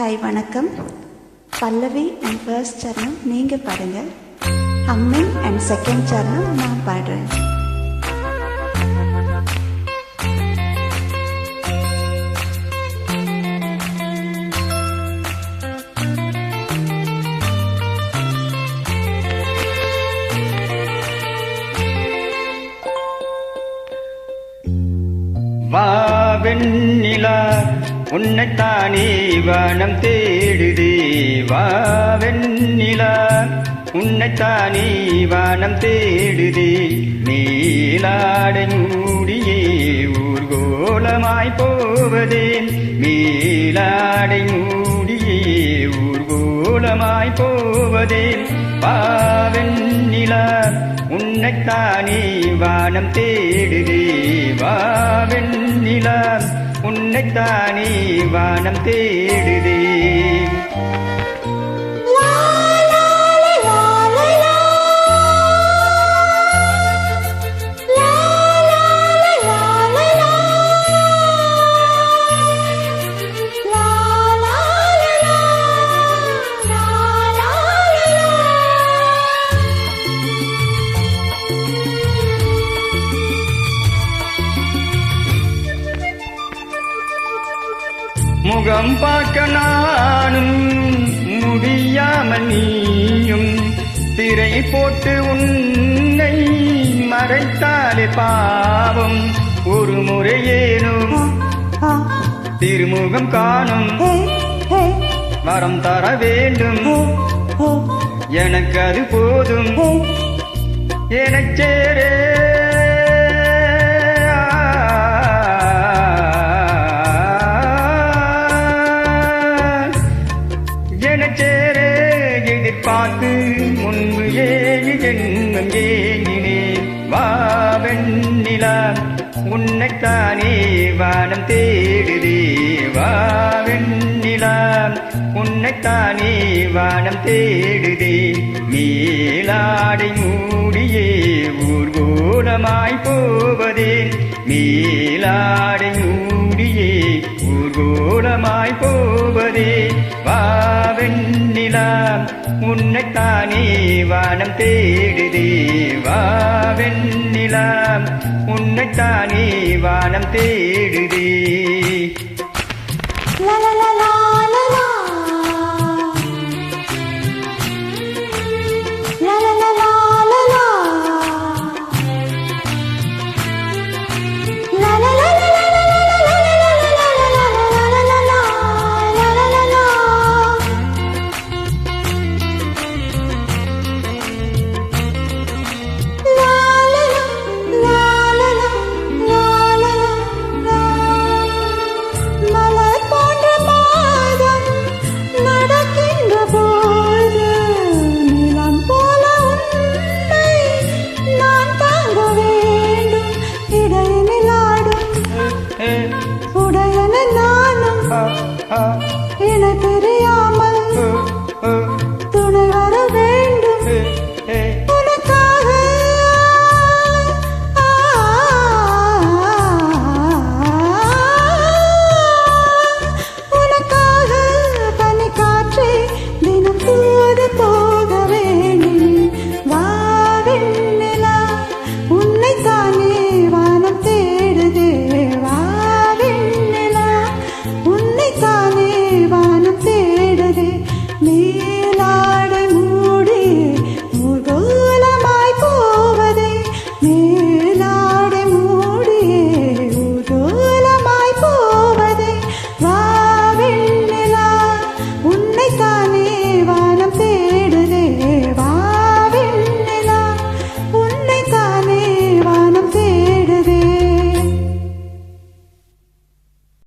Hi வணக்கம். பல்லவி and first சரணம் நீங்கள் பாடுங்க. ஹம்மிங் அண்ட் செகண்ட் சரணம் நான் பாடுறேன். வாவெண்ணிலா உன்னைத்தானே வானம் தேடுதே. வாவெண்ணிலா உன்னைத்தானே வானம் தேடுதே. மேலாடை மூடியே ஊர்கோலமாய் போவதே. மேலாடை மூடியே ஊர்கோலமாய் போவதே. வாவெண்ணிலா உன்னைத்தானே வானம் தேடுதே. வாவெண்ணிலா உன்னைத்தானே வானம் தேடுதே. முகம் பார்க்க நானும் முடியாமல் நீயும் திரை போட்டு உன்னை மறைத்தாலே பாவம். ஒரு முறையேனும் திருமுகம் காணும் வரம் தர வேண்டும். எனக்கு அது போதும் எனச்சேரே. எனச்சேரே எதிர்பார்த்து முன்பு ஏழு ஜென்மம் ஏங்கினேன். வாவெண்ணிலா உன்னைத்தானே வானம் தேடுதே. வாவெண்ணிலா உன்னைத்தானே வானம் தேடுதே. மேலாடை மூடியே ஊர்கோலமாய் போவதே. மேலாடை மூடியே ஊர்கோலமாய் போவதே. வாவெண்ணிலா உன்னைத்தானே வானம் தேடுதே. வாவெண்ணிலா உன்னைத்தானே வானம் தேடுதே. உடையன நானும் என